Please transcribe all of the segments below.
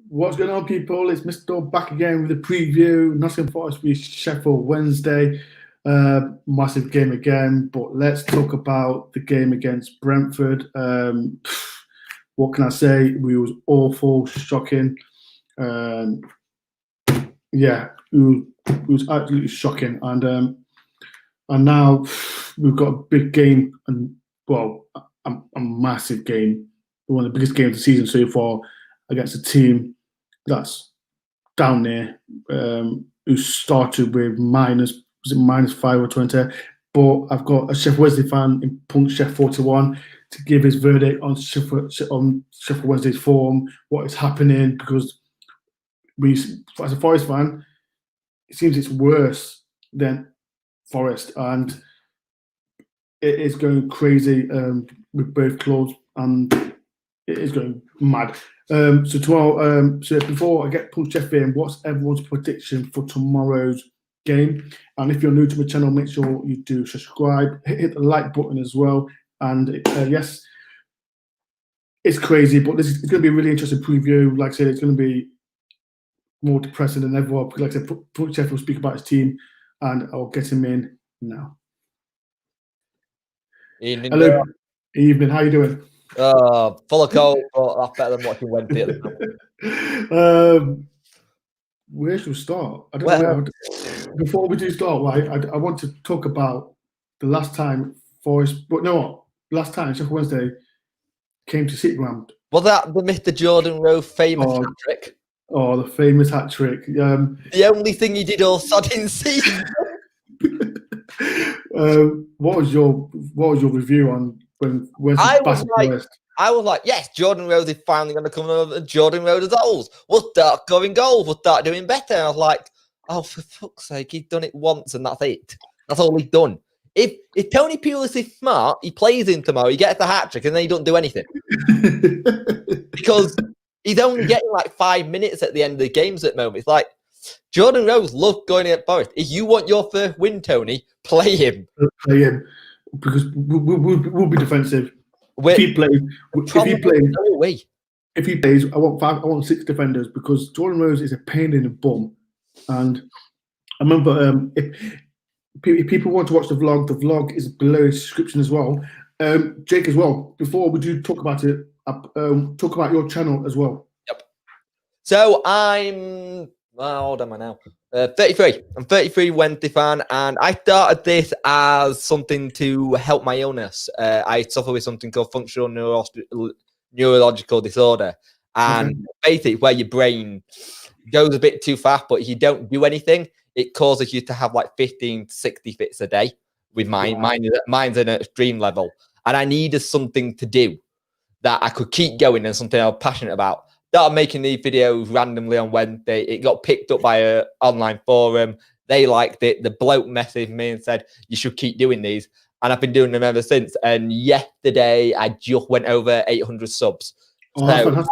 What's going on, people? It's Mr. Dore back again with a preview. Nottingham Forest v Sheffield Wednesday. Massive game again, but let's talk about the game against Brentford. What can I say? It was awful, shocking. Yeah, it was absolutely shocking. And now we've got a big game, and well, a massive game, one of the biggest games of the season so far against a team that's down there, who started with -5 or 20. But I've got a Sheffield Wednesday fan in Punk Chef 41 to give his verdict on Sheffield Wednesday's form, what is happening, because we, as a Forest fan, it seems it's worse than Forest, and it is going crazy with both clubs, and it is going mad. So tomorrow, so before I get Punch Chef in, what's everyone's prediction for tomorrow's game? And if you're new to my channel, make sure you do subscribe, hit the like button as well. And yes, it's crazy, but it's going to be a really interesting preview. Like I said, it's going to be more depressing than ever. Like I said, Punch Chef will speak about his team, and I'll get him in now. Evening. Hello, evening. How you doing? Full of cold, but that's better than watching Wednesday at the moment. Where should we start? I don't know. Before we do start, right, I want to talk about the last time Forest, but no, last time Sheffield Wednesday came to City Ground. Was that the Mr. Jordan Rowe famous hat trick? Oh, the famous hat trick. The only thing he did all sodding season. What was your review on when Wesley Bassett Forest? I was like, yes, Jordan Rose is finally going to come over. Jordan Rose goals. We'll start scoring goals. We'll start doing better. And I was like, oh, for fuck's sake, he's done it once and that's it. That's all he's done. If Tony Pulis is smart, he plays in tomorrow, he gets the hat trick, and then he doesn't do anything. Because he's only getting like 5 minutes at the end of the games at the moment. It's like, Jordan Rose loves going at Forest. If you want your first win, Tony, play him. Play him. Because we'll be defensive. If he plays, I want 6 defenders, because Jordan Rose is a pain in the bum. And I remember, if people want to watch the vlog is below the description as well. Jake, as well, before we do talk about it, talk about your channel as well. Yep. So how old am I now? 33. I'm 33 Wednesday fan, and I started this as something to help my illness. I suffer with something called functional neurological disorder, and basically where your brain goes a bit too fast, but if you don't do anything, it causes you to have like 15 to 60 fits a day. With mine, mine's an extreme level, and I needed something to do that I could keep going and something I was passionate about. Started making these videos randomly on Wednesday. It got picked up by an online forum. They liked it. The bloke messaged me and said, you should keep doing these. And I've been doing them ever since. And yesterday, I just went over 800 subs. Oh, so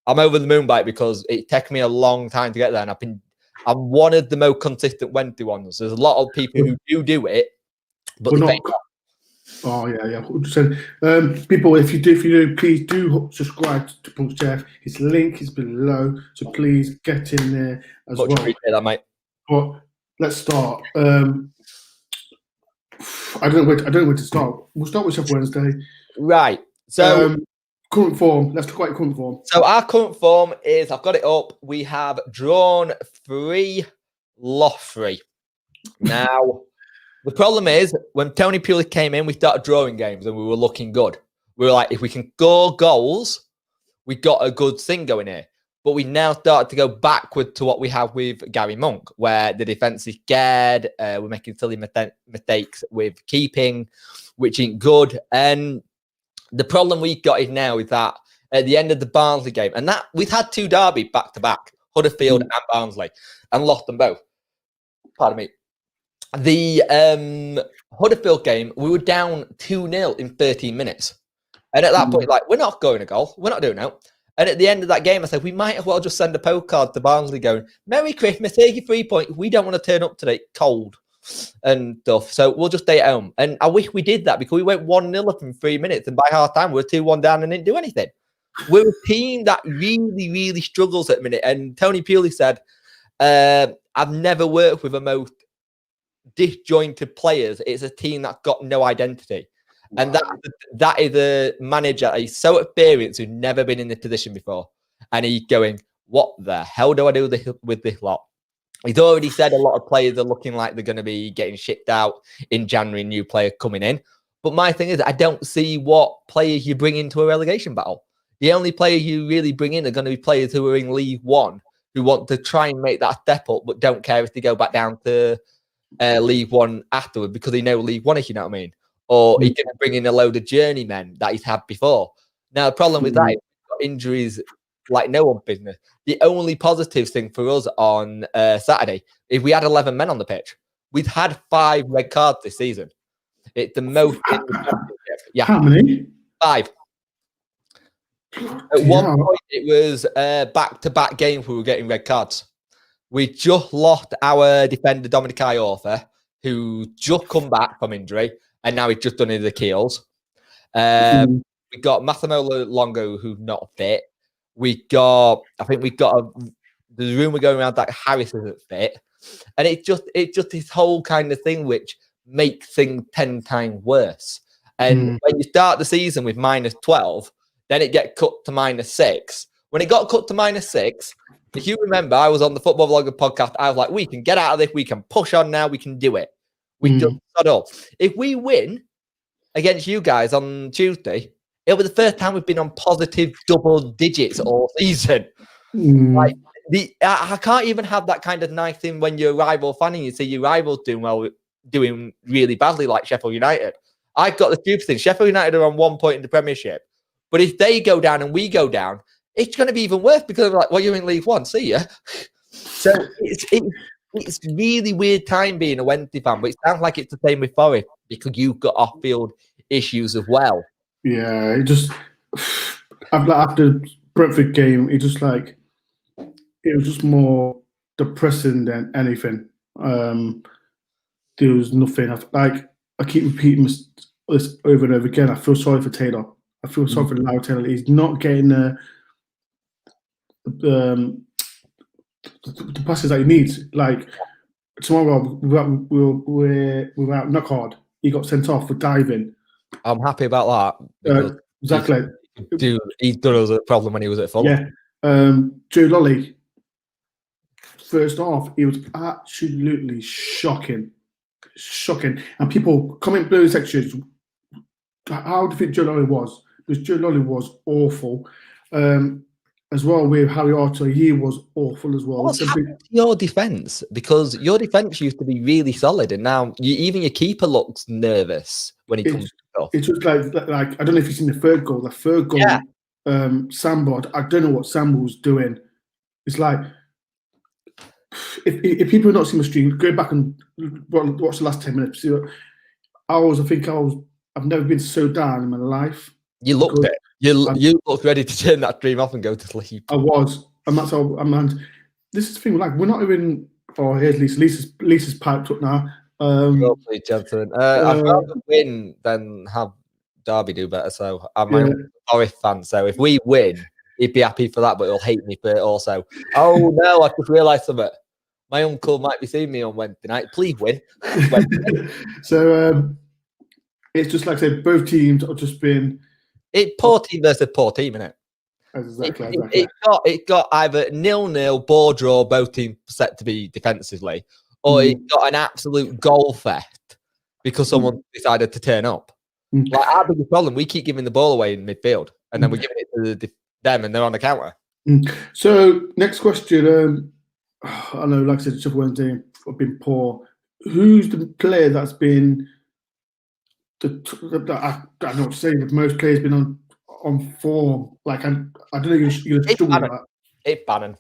I'm over the moon by it, because it took me a long time to get there. And I'm one of the most consistent Wednesday ones. There's a lot of people who do it, but they fake. Oh yeah. People, if you do, please do subscribe to Punch Chef. His link is below, so please get in there as well. Appreciate that, mate. But let's start. I don't know where to start. We'll start with Sheffield Wednesday. Right. So current form. Let's talk about current form. So our current form is, I've got it up. We have drawn 3, lost 3. Now. The problem is, when Tony Pulis came in, we started drawing games and we were looking good. We were like, if we can score goals, we got a good thing going here. But we now started to go backward to what we have with Gary Monk, where the defence is scared. We're making silly mistakes with keeping, which ain't good. And the problem we've got is now is that at the end of the Barnsley game, and that we've had 2 derby back-to-back, Huddersfield and Barnsley, and lost them both. Pardon me. The Huddersfield game, we were down 2-0 in 13 minutes. And at that point, like, we're not going a goal. We're not doing it. And at the end of that game, I said, we might as well just send a postcard to Barnsley going, Merry Christmas, 83 points. We don't want to turn up today cold and stuff. So we'll just stay at home. And I wish we did that, because we went 1-0 up in 3 minutes. And by half time, we were 2-1 down and didn't do anything. we're a team that really, really struggles at the minute. And Tony Purley said, I've never worked with a most disjointed players. It's a team that's got no identity. Wow. And that is a manager. He's so experienced who's never been in this position before. And he's going, what the hell do I do with this lot? He's already said a lot of players are looking like they're going to be getting shipped out in January, new player coming in. But my thing is, I don't see what players you bring into a relegation battle. The only player you really bring in are going to be players who are in League One, who want to try and make that step up, but don't care if they go back down to League One afterward because they know League One, if you know what I mean. Or he can bring in a load of journeymen that he's had before. Now, the problem with that is injuries like no one's business. The only positive thing for us on Saturday is we had 11 men on the pitch. We've had 5 red cards this season. It's the most in the championship. Yeah. How many? 5. At one point, it was back-to-back games we were getting red cards. We just lost our defender, Dominic Iorfa, who just come back from injury, and now he's just done his Achilles. We got Massimo Longo, who's not fit. I think we got the rumor going around that Harris isn't fit. And it's just this whole kind of thing which makes things 10 times worse. And when you start the season with -12, then it gets cut to -6. When it got cut to -6, if you remember, I was on the Football Vlogger podcast. I was like, we can get out of this. We can push on now. We can do it. We done it all. If we win against you guys on Tuesday, it'll be the first time we've been on positive double digits all season. Like I can't even have that kind of nice thing when you're a rival fan and you see your rivals doing really badly, like Sheffield United. I've got the stupid thing. Sheffield United are on 1 point in the Premiership, but if they go down and we go down, it's going to be even worse because they're like, well, you're in League One, see ya. So it's really weird time being a Wednesday fan, but it sounds like it's the same with Forest because you've got off-field issues as well. Yeah, it just after Brentford game, it was just more depressing than anything. There was nothing. I keep repeating this over and over again. I feel sorry for Taylor. I feel sorry for Lau Taylor. He's not getting the passes that he needs. Like tomorrow, without Knockard, he got sent off for diving. I'm happy about that. Exactly. He's done us a problem when he was at Fulham. Yeah. Joe Lolly, first off, it was absolutely shocking. And people comment below the sections, how do you think Joe Lolly was? Because Joe Lolly was awful. As well with Harry Arter, he was awful as well. What's happened to your defence? Because your defence used to be really solid, and now even your keeper looks nervous when he comes off. It's just like I don't know if you've seen the third goal. The third goal, Sambod. I don't know what Sambod was doing. It's like if people have not seen the stream, go back and watch the last 10 minutes. I've never been so down in my life. You looked it. You looked ready to turn that stream off and go to sleep. I was, and that's how. And this is the thing. Like we're not even. Oh, here's Lisa. Lisa's piped up now. Hopefully, gentlemen. I'd rather win than have Derby do better. So I'm a Forest fan. So if we win, he'd be happy for that, but he'll hate me for it also. Oh no! I just realised something. My uncle might be seeing me on Wednesday night. Please win. So it's just like I said, both teams have just been. Poor team versus poor team, isn't it? Exactly. It got either 0-0, ball draw, both teams set to be defensively, or it got an absolute goal fest because someone decided to turn up. Like our biggest problem, we keep giving the ball away in midfield, and then we're giving it to them, and they're on the counter. So next question. I know, like I said, Sheffield Wednesday have been poor. Who's the player that's been I don't know what to say. The most players been on form. Like I don't know. You're struggle with that. It's Bannan.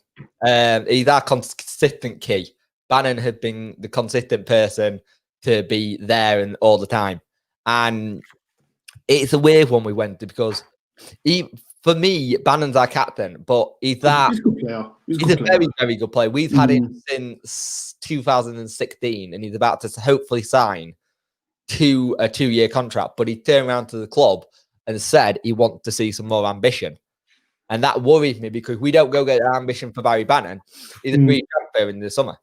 He's our consistent key. Bannan had been the consistent person to be there and all the time. And it's a weird one we went to because for me, Bannon's our captain, but he's a good player. He's a very, very good player. We've had him since 2016, and he's about to hopefully sign to a 2-year contract. But he turned around to the club and said he wants to see some more ambition. And that worries me because we don't go get an ambition for Barry Bannan. He's a free transfer in the summer.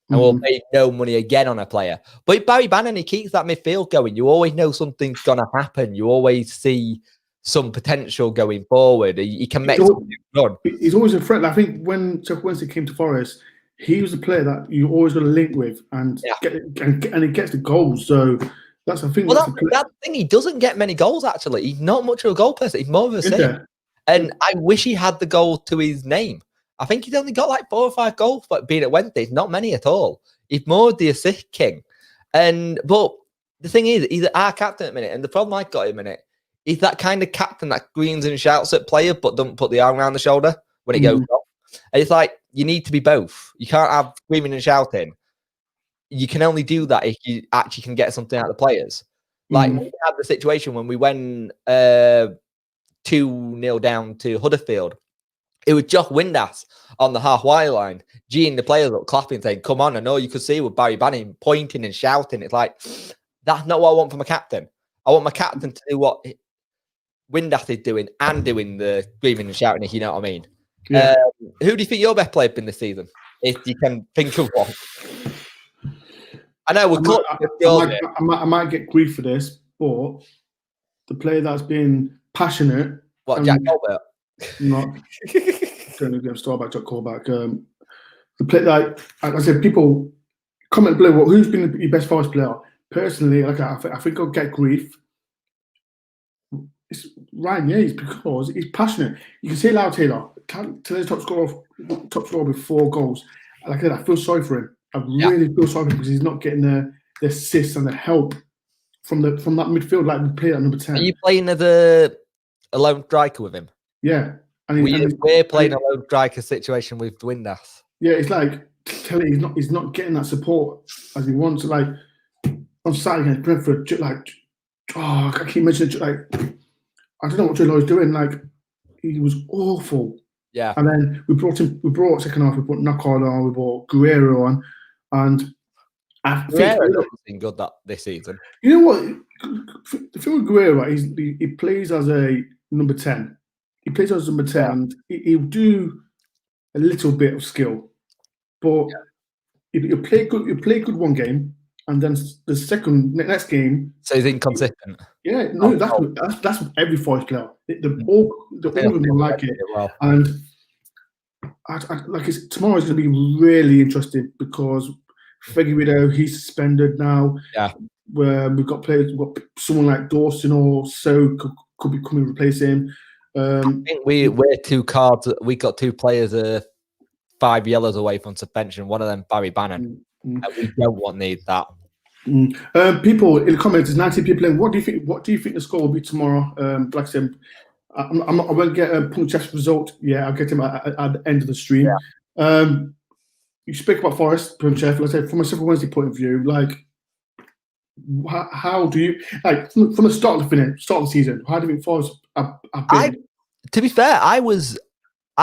And we'll pay no money again on a player. But if Barry Bannan, he keeps that midfield going. You always know something's going to happen. You always see some potential going forward. He can make something run. He's always a threat. I think when Sheffield Wednesday came to Forest, he was the player that you always got to link with and he gets the goals. So that's the thing. Well, that's the thing. He doesn't get many goals, actually. He's not much of a goal person. He's more of a save. And I wish he had the goal to his name. I think he's only got like 4 or 5 goals, but being at Wednesday, not many at all. He's more the assist king. But the thing is, he's our captain at the minute. And the problem I've got him in it, he's that kind of captain that screams and shouts at players, but doesn't put the arm around the shoulder when it goes off. And it's like, you need to be both. You can't have screaming and shouting. You can only do that if you actually can get something out of the players. Like, we had the situation when we went 2-0 down to Huddersfield. It was Josh Windass on the halfway line, geeing the players up, clapping, saying, "Come on!" I know you could see with Barry Bannan pointing and shouting. It's like, that's not what I want from a captain. I want my captain to do what Windass is doing and doing the screaming and shouting, if you know what I mean. Yeah. Who do you think your best player has been this season? If you can think of one. I know I might get grief for this, but the player that's been passionate. What, Jack Colbert? Not going to start about Jack Colbert. The player that I said, people comment below. Well, who's been your best Forest player? Personally, like I think I'll get grief. It's Ryan Yates because he's passionate. You can see Lau Taylor, today's top scorer with 4 goals. Like I said, I feel sorry for him. I really feel sorry for him because he's not getting the assists and the help from that midfield like we play at number 10. Are you playing as a lone striker with him? Yeah. We're playing a lone striker situation with Windass. Yeah, it's like he's not getting that support as he wants. Like on Saturday against Brentford, like I keep mentioning like I don't know what Joe Lloyd's doing. Like he was awful. Yeah. And then we brought second half. We brought Nakar on. We brought Guerrero on, and I think Guerrero hasn't been good this season. You know what? The thing with Guerrero, he plays as a number 10. He plays as number 10. And he'll do a little bit of skill, but he'll play good one game, and then the next game. So he's inconsistent. Yeah, no, that's every Forest player. All of them like it. Well. And tomorrow is going to be really interesting because Figueiredo, he's suspended now. Yeah. Where we've got someone like Dawson or so could be coming to replace him. I think we're 2 cards. We got 2 players 5 yellows away from suspension. One of them, Barry Bannan. And we don't need that. People in the comments, there's 90 people in. What do you think the score will be tomorrow? Like I said, I won't get a Punk Jeff's result. Yeah, I'll get him at the end of the stream. Yeah. You speak about Forest, Punk Jeff. Let's say from a Sheffield Wednesday point of view, like how do you like from the start of the season? How do you think Forest have been? To be fair, I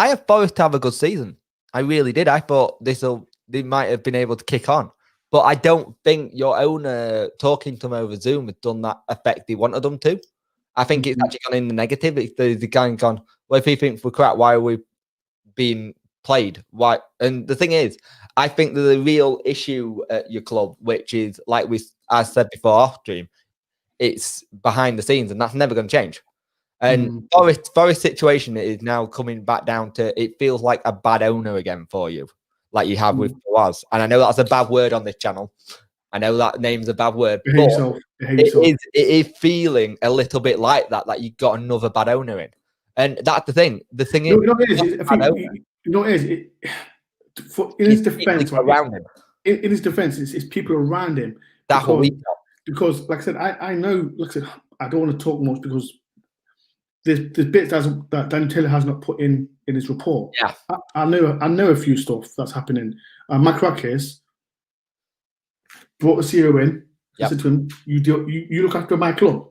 have Forest to have a good season. I really did. I thought they might have been able to kick on. But I don't think your owner talking to them over Zoom has done that effect he wanted them to. I think it's actually gone in the negative. The guy gone, well, if he thinks we're crap, why are we being played? Why? And the thing is, I think that the real issue at your club, which is, like I said before off stream, it's behind the scenes, and that's never going to change. And Forest situation is now coming back down to, it feels like a bad owner again for you. Like you have with was, and I know that's a bad word on this channel. I know that name's a bad word, but it is feeling a little bit like that. Like you got another bad owner in, and that's the thing. The thing is, in his defense, around him. In his defense, it's people around him. That's what we got. Because, like I said, I know. Like I said, I don't want to talk much because there's bits that Dan Taylor has not put in his report. Yeah, I know a few stuff that's happening. Mike Rakis brought the CEO in. Yep. Said to him, "You look after my club."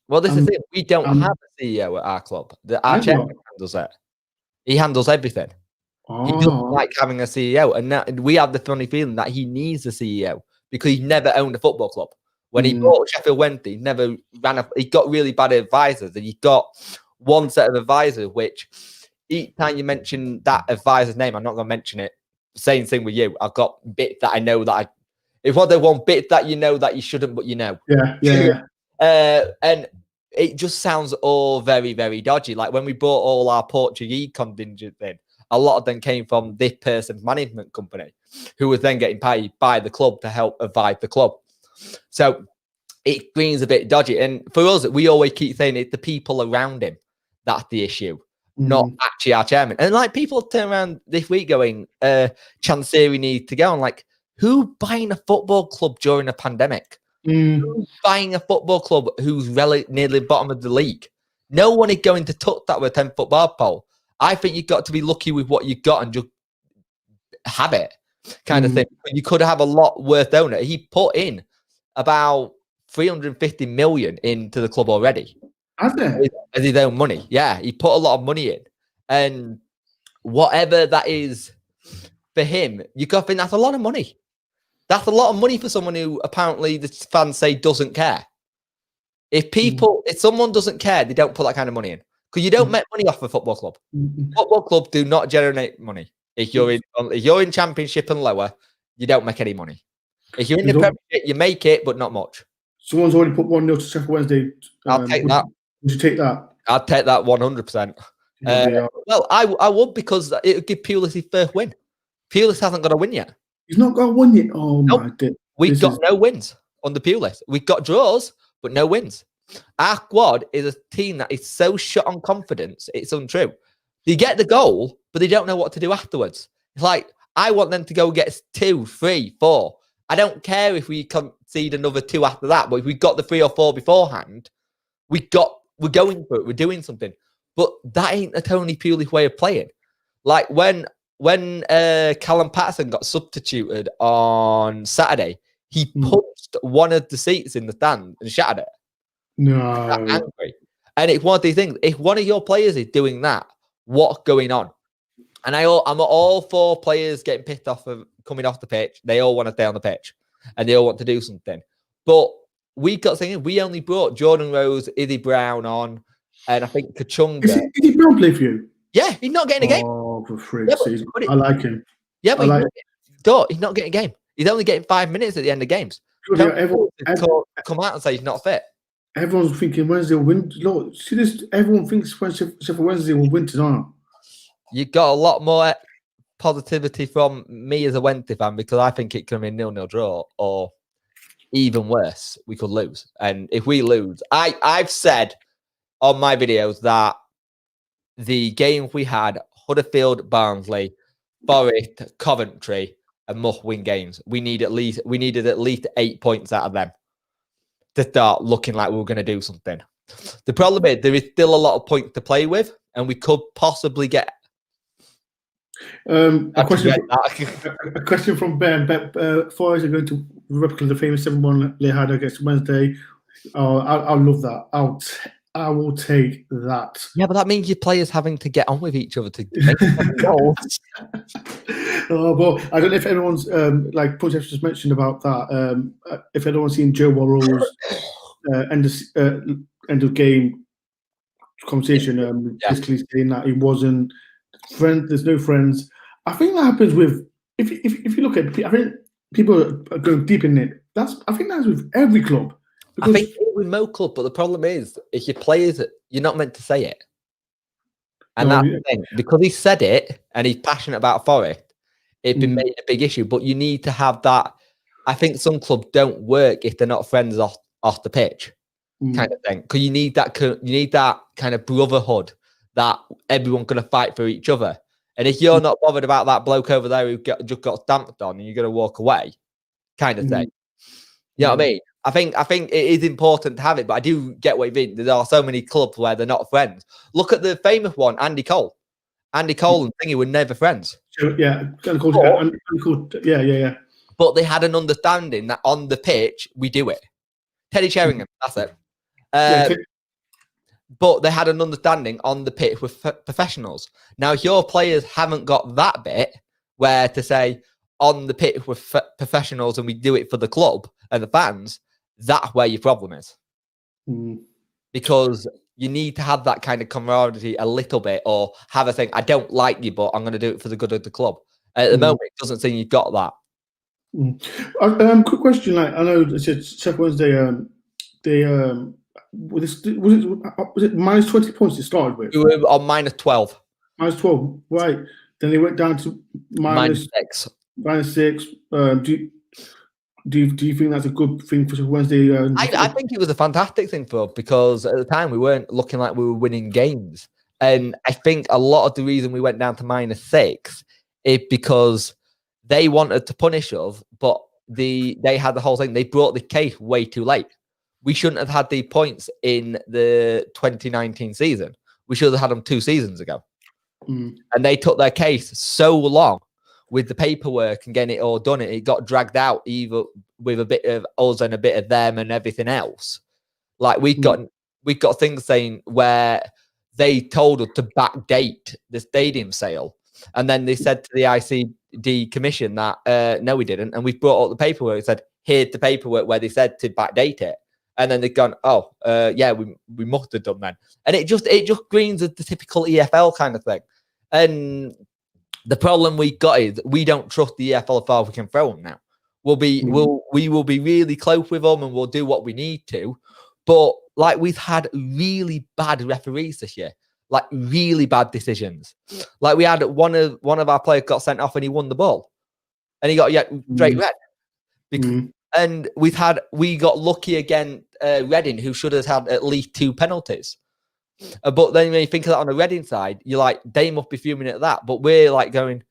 Well, this is it. We don't have a CEO at our club. Our chairman handles it. He handles everything. He doesn't like having a CEO, and we have the funny feeling that he needs a CEO because he never owned a football club. When he bought Sheffield Wednesday, he got really bad advisors, and he got one set of advisors, which each time you mention that advisor's name, I'm not going to mention it. Same thing with you. I've got bits that I know that it's one of the one bits that you know that you shouldn't, but you know. Yeah. And it just sounds all very, very dodgy. Like when we brought all our Portuguese contingent in, a lot of them came from this person's management company, who was then getting paid by the club to help advise the club. So it screams a bit dodgy. And for us, we always keep saying it's the people around him that's the issue, not actually our chairman. And like people turn around this week going, Chansiri needs to go. I'm like, who buying a football club during a pandemic? Who's buying a football club who's near the bottom of the league? No one is going to touch that with a 10-foot bar pole. I think you've got to be lucky with what you've got and just have it, kind of thing. You could have a lot worth owner. He put in about 350 million into the club already. Has there? As his own money. Yeah, he put a lot of money in. And whatever that is for him, you got to think that's a lot of money. That's a lot of money for someone who apparently the fans say doesn't care. If someone doesn't care, they don't put that kind of money in. Because you don't make money off a football club. Football club do not generate money. If you're in Championship and lower, you don't make any money. If you're in the Premiership, you make it, but not much. Someone's already put 1-0 to Sheffield Wednesday. I'll take that. Would you take that? I'd take that 100%. Well, I would, because it would give Pulis his first win. Pulis hasn't got a win yet. He's not got one yet. Oh nope. My God. We've got no wins under Pulis. We've got draws, but no wins. Our squad is a team that is so shut on confidence, it's untrue. They get the goal, but they don't know what to do afterwards. It's like, I want them to go get 2, 3, 4. I don't care if we concede another 2 after that, but if we got the 3 or 4 beforehand, we're going for it. We're doing something. But that ain't a Tony Pulis way of playing. Like when Callum Patterson got substituted on Saturday, he punched one of the seats in the stand and shattered it. No. Angry. And it's one of these things. If one of your players is doing that, what's going on? And I'm all for players getting pissed off of coming off the pitch. They all want to stay on the pitch and they all want to do something. But we got thinking, we only brought Jordan Rose, Izzy Brown on, and I think Kachunga. Izzy Brown play for you? Yeah, he's not getting a game. Oh, for freak's sake. I like him. Yeah, but he's not getting a game. He's only getting 5 minutes at the end of games. Everyone, come out and say he's not fit. Everyone's thinking Wednesday will win. Look, see this. Everyone thinks Sheffield Wednesday will win tonight. You got a lot more positivity from me as a Wednesday fan, because I think it can be a 0-0 draw, or even worse, we could lose. And if we lose, I've said on my videos that the game we had, Huddersfield, Barnsley, Forest, Coventry, and must-win games. We needed at least 8 points out of them to start looking like we were going to do something. The problem is there is still a lot of points to play with, and we could possibly get. A question from Ben. Forest are going to replicate the famous 7-1 they had against Wednesday. I love that. I will take that. Yeah, but that means your players having to get on with each other to make goals. But I don't know if anyone's like Punch just mentioned about that. If anyone's seen Joe Worrell's end of game conversation, basically saying that he wasn't friend. There's no friends. I think that happens with if you look at. I think people are going deep in it. I think that's with every club. I think with Mo Club, but the problem is, if your players, you're not meant to say it. And that's the thing. Because he said it and he's passionate about Forest, it'd been made a big issue. But you need to have that. I think some clubs don't work if they're not friends off the pitch, kind of thing. Because you need that kind of brotherhood that everyone's going to fight for each other. And if you're not bothered about that bloke over there who just got stamped on and you're going to walk away, kind of thing. You know what I mean? I think it is important to have it, but I do get what you mean. There are so many clubs where they're not friends. Look at the famous one, Andy Cole. Andy Cole and Thingy were never friends. Yeah. But they had an understanding that on the pitch, we do it. Teddy Sheringham, that's it. But they had an understanding on the pitch with professionals. Now, if your players haven't got that bit where to say on the pitch with professionals and we do it for the club and the fans, that's where your problem is. Because You need to have that kind of camaraderie a little bit, or have a thing. I don't like you, but I'm going to do it for the good of the club. At the moment, it doesn't seem you've got that. Quick question. Like, I know it said Sheffield Wednesday. They was it minus 20 points it started with? We were on minus 12. Minus 12, right? Then they went down to minus 6. Minus 6. Do you think that's a good thing for Sheffield Wednesday? I think it was a fantastic thing for us, because at the time we weren't looking like we were winning games, and I think a lot of the reason we went down to minus 6 is because they wanted to punish us, but they had the whole thing. They brought the case way too late. We shouldn't have had the points in the 2019 season. We should have had them 2 seasons ago. And they took their case so long with the paperwork and getting it all done. It got dragged out, either with a bit of us and a bit of them and everything else. Like we got things saying where they told us to backdate the stadium sale, and then they said to the ICD commission that no, we didn't. And we brought up the paperwork and said, here's the paperwork where they said to backdate it. And then they've gone, oh, yeah, we must have done then. And it just greens the typical EFL kind of thing. And the problem we got is we don't trust the EFL as far as we can throw them now. We will be really close with them, and we'll do what we need to. But like, we've had really bad referees this year, like really bad decisions. Like, we had one of our players got sent off and he won the ball, and he got straight red. And we got lucky again, Reading, who should have had at least 2 penalties. But then when you think of that on the Reading side, you're like, they must be fuming at that. But we're like going,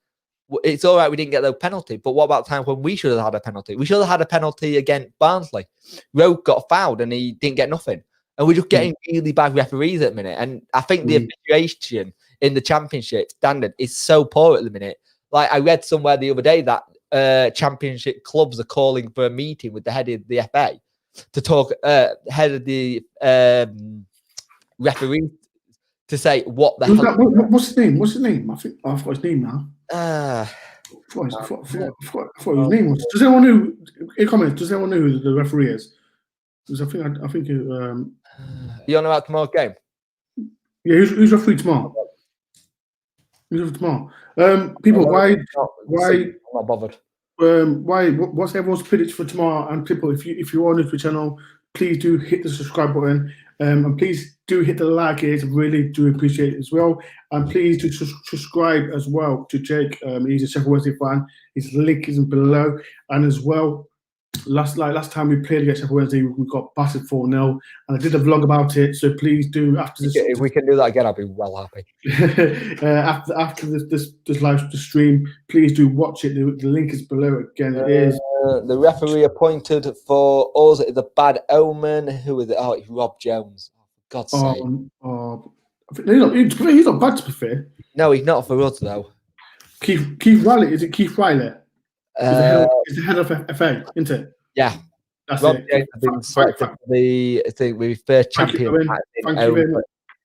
it's all right, we didn't get those penalties. But what about times when we should have had a penalty? We should have had a penalty against Barnsley. Rowe got fouled and he didn't get nothing. And we're just getting really bad referees at the minute. And I think the officiation in the Championship standard is so poor at the minute. Like, I read somewhere the other day that Championship clubs are calling for a meeting with the head of the FA to talk, head of the referee, to say what the hell. What's his name? What's his name? I forgot his name now. I forgot his name was. Does anyone know? In comments, does anyone know who the referee is? Because I think. You on about tomorrow's game? Yeah, who's referee tomorrow? Who's referee tomorrow? People, why? I'm not bothered. What's everyone's prediction for tomorrow? And people, if you are new to the channel, please do hit the subscribe button, and please do hit the like. I really do appreciate it as well. And please do subscribe as well to Jake. He's a Sheffield Wednesday fan. His link is below. And as well, last time we played against Sheffield Wednesday, we got battered 4-0, and I did a vlog about it. So please do, after this. If we can do that again, I'll be well happy. After this live stream, please do watch it. The link is below. Again, it is. The referee appointed for us is a bad omen. Who is it? Oh, it's Rob Jones. For God's sake. He's not bad, to be fair. No, he's not for us though. Keith Riley, is it Keith Riley? He's the head of FA, isn't it? Yeah. That's Rob it. James has been selected for the first champion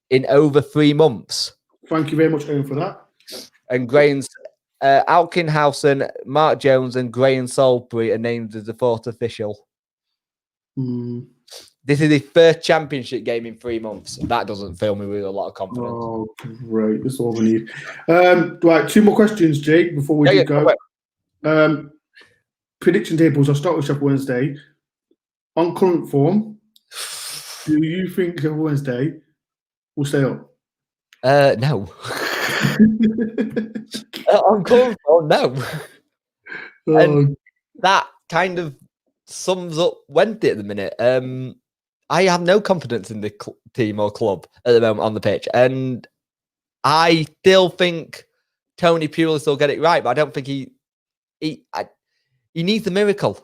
in over 3 months. Thank you very much, Owen, for that. And Graham's Alkinhausen, Mark Jones, and Graham Salisbury are named as the 4th official. This is his first championship game in 3 months. That doesn't fill me with a lot of confidence. Oh, great. That's all we need. Right, 2 more questions, Jake, before we go. Prediction tables. I'll start with Sheffield Wednesday. On current form, do you think Sheffield Wednesday will stay up? No. On current form, no. And that kind of sums up Wednesday at the minute. I have no confidence in the team or club at the moment on the pitch, and I still think Tony Pulis will get it right, but I don't think he needs a miracle.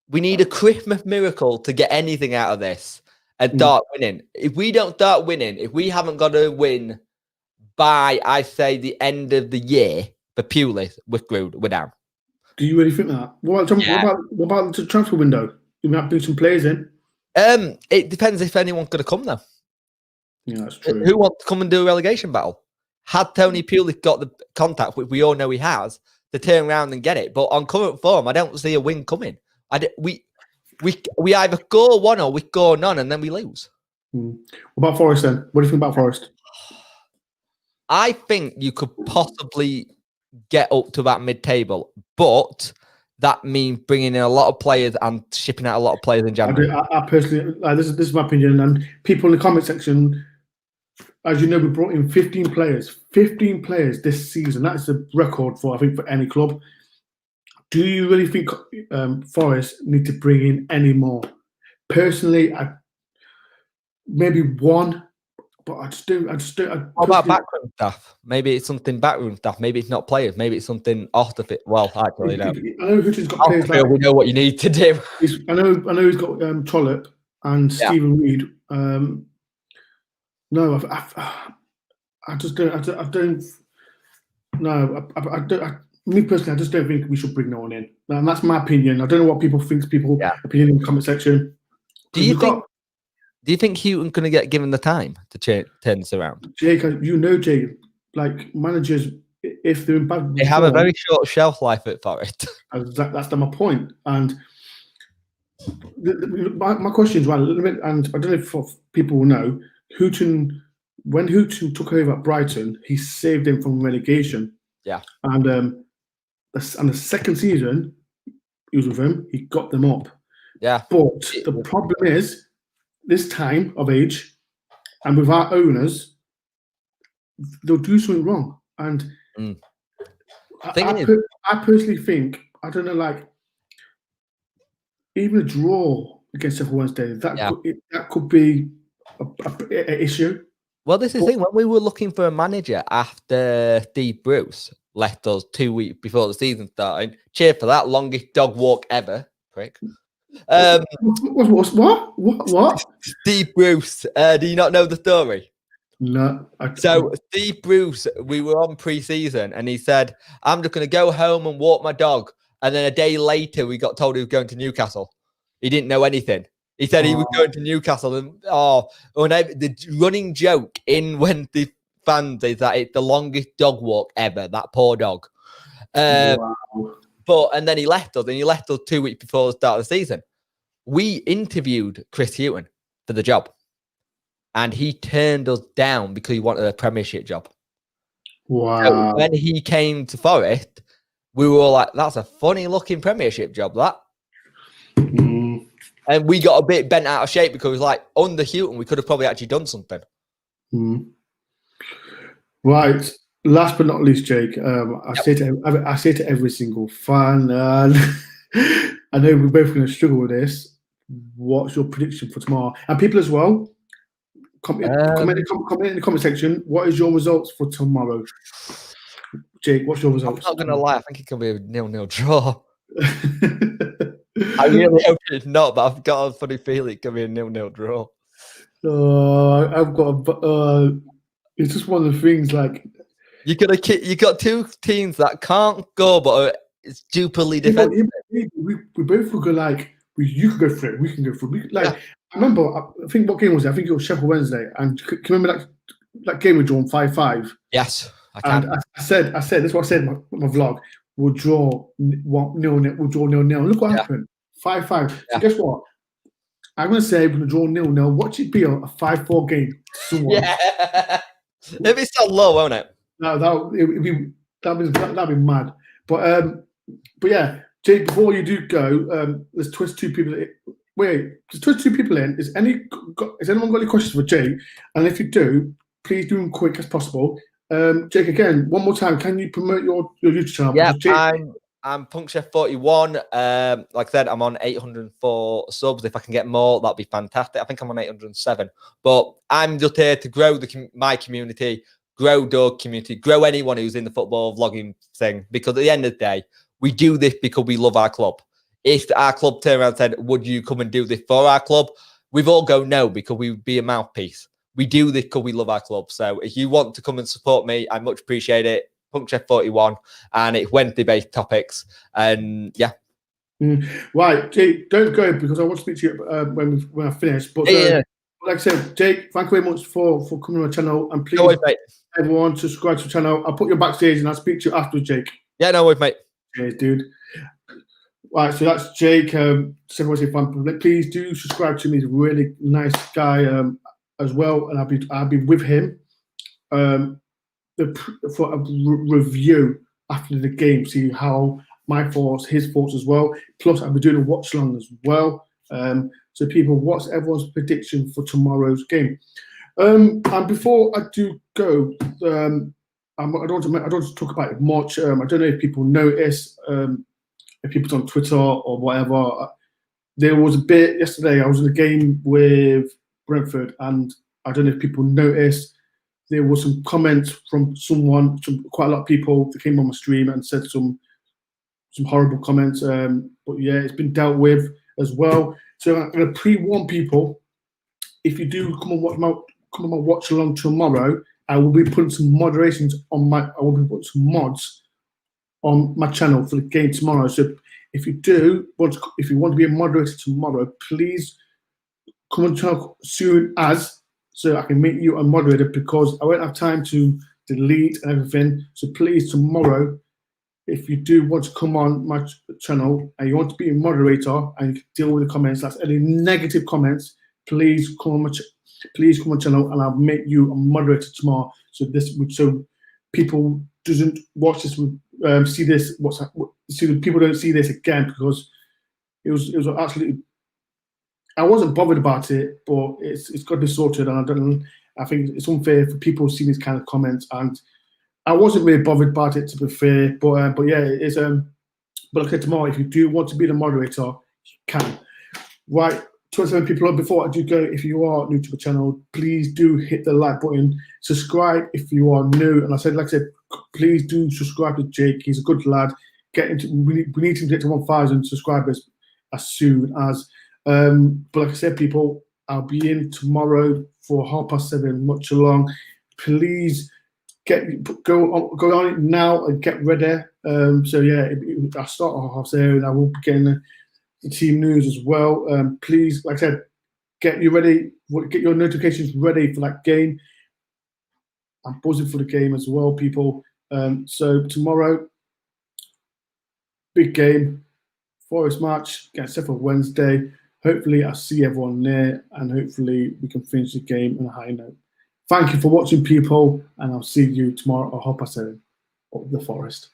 We need a Christmas miracle to get anything out of this and start winning. If we don't start winning, if we haven't got to win by, I say, the end of the year for Pulis, we're screwed. We're down. Do you really think that? What about the transfer window? You might bring some players in. It depends if anyone's going to come though. Yeah, that's true. Who wants to come and do a relegation battle? Had Tony Pulis got the contact, which we all know he has, to turn around and get it, but on current form, I don't see a win coming. We either score 1 or we score none, and then we lose. What about Forest then? What do you think about Forest? I think you could possibly get up to that mid-table, but that means bringing in a lot of players and shipping out a lot of players in January. I personally, this is my opinion, and people in the comment section, as you know, we brought in 15 players. 15 players this season. That's a record for, I think, for any club. Do you really think Forest need to bring in any more? Personally, maybe one, but I just don't. What about backroom staff? Maybe it's something backroom staff. Maybe it's not players. Maybe it's something off the fit. Well, actually, no. I know Hutton's got players like. We know what you need to do. I know he's got Trollope and Stephen Reed. No, I just don't. I don't. No, I don't. Me personally, I just don't think we should bring no one in. And that's my opinion. I don't know what people think. People opinion in the comment section. Do you think Houghton's going to get given the time to turn this around? Jake, you know, Jake, like managers, if they're in bad form, they have a very short shelf life at Forest. That's my point. And my question is, and I don't know if people will know, when Houghton took over at Brighton, he saved him from relegation. Yeah. And the second season he was with him, he got them up. Yeah. But the problem is, this time of age, and with our owners, they'll do something wrong. And I personally think, I don't know, like even a draw against Sheffield Wednesday, that could be an issue. Well, this is the thing. When we were looking for a manager after Steve Bruce left us 2 weeks before the season started, cheer for that, longest dog walk ever, prick. What? Steve Bruce. Do you not know the story? No. So Steve Bruce, we were on pre-season, and he said, "I'm just going to go home and walk my dog." And then a day later, we got told he was going to Newcastle. He didn't know anything. He said he was going to Newcastle, and the running joke in Wednesday fans is that it's the longest dog walk ever. That poor dog. And then he left us, and he left us 2 weeks before the start of the season. We interviewed Chris Houghton for the job, and he turned us down because he wanted a Premiership job. Wow! So when he came to Forest, we were all like, "That's a funny-looking Premiership job, that." And we got a bit bent out of shape because it was like, under Houghton, we could have probably actually done something. Right. Last but not least, Jake, I say to every single fan, I know we're both going to struggle with this. What's your prediction for tomorrow? And people as well, comment in the comment section. What is your results for tomorrow? Jake, what's your results? I'm not going to lie. I think it could be a 0-0 draw. I really hope it's not, but I've got a funny feeling it could be a 0-0 draw. It's just one of the things, like you got two teams that can't go, but are stupidly defensive. We both will go like you can go for it, we can go for it. I remember, I think what game was it? I think it was Sheffield Wednesday, and can you remember that game we drawn 5-5? Yes, I can. And I said that's what I said in my vlog. We'll draw 0-0. We'll draw 0-0. Look what happened. 5-5. So guess what? I'm going to say we're going to draw 0-0. Watch it be a 5-4 game. Yeah. It'll be so low, won't it? No, that'd be mad. But yeah, Jake, before you do go, let's twist two people. Just twist two people in. Has anyone got any questions for Jake? And if you do, please do them quick as possible. Jake, again, one more time, can you promote your YouTube channel? Yeah, I'm Punkchef41. Like I said, I'm on 804 subs. If I can get more, that'd be fantastic. I think I'm on 807. But I'm just here to grow my community, grow Dog community, grow anyone who's in the football vlogging thing. Because at the end of the day, we do this because we love our club. If our club turned around and said, "Would you come and do this for our club?" we've all go no, because we would be a mouthpiece. We do this because we love our club. So if you want to come and support me, I much appreciate it. Punkchef41, and it's Wednesday-based topics. And yeah. Right, Jake, don't go because I want to speak to you when I finish. But like I said, Jake, thank you very much for coming on my channel. And please, everyone, subscribe to the channel. I'll put you backstage and I'll speak to you after, Jake. Yeah, no worries, mate. Cheers, dude. Right, so that's Jake. Please do subscribe to me. He's a really nice guy. as well, and I'll be with him for a review after the game, see how my thoughts, his thoughts as well. Plus, I'll be doing a watch along as well. So people, what's everyone's prediction for tomorrow's game? And before I do go, I don't want to talk about it much. I don't know if people notice, if people's on Twitter or whatever. There was a bit yesterday. I was in a game with Brentford, and I don't know if people noticed. There was some comments from quite a lot of people that came on my stream and said some horrible comments. But yeah, it's been dealt with as well. So I'm going to pre-warn people. If you do come and watch along tomorrow, I will be putting some moderations on I will be putting some mods on my channel for the game tomorrow. So if you want to be a moderator tomorrow, please come on channel soon as, so I can make you a moderator, because I won't have time to delete and everything. So please, tomorrow, if you do want to come on my channel and you want to be a moderator and deal with the comments, that's any negative comments, please come on channel and I'll make you a moderator tomorrow. So people doesn't watch this, see this, people don't see this again, because it was absolutely. I wasn't bothered about it, but it's got to be sorted, and I think it's unfair for people to see these kind of comments, and I wasn't really bothered about it, to be fair. But yeah, it's But like I said, tomorrow, if you do want to be the moderator, you can. Right, 27 people on. Before I do go, if you are new to the channel, please do hit the like button. Subscribe if you are new, and like I said, please do subscribe to Jake. He's a good lad. We need to get to 1,000 subscribers as soon as. But like I said, people, I'll be in tomorrow for 7:30, much along. Please go on it now and get ready. So yeah, I'll start at 7:30, and I will be getting the team news as well. Please, like I said, get your notifications ready for that game. I'm buzzing for the game as well, people. So tomorrow, big game, Forest match against Sheffield Wednesday. Hopefully, I'll see everyone there, and hopefully, we can finish the game on a high note. Thank you for watching, people, and I'll see you tomorrow at 7:30 at the Forest.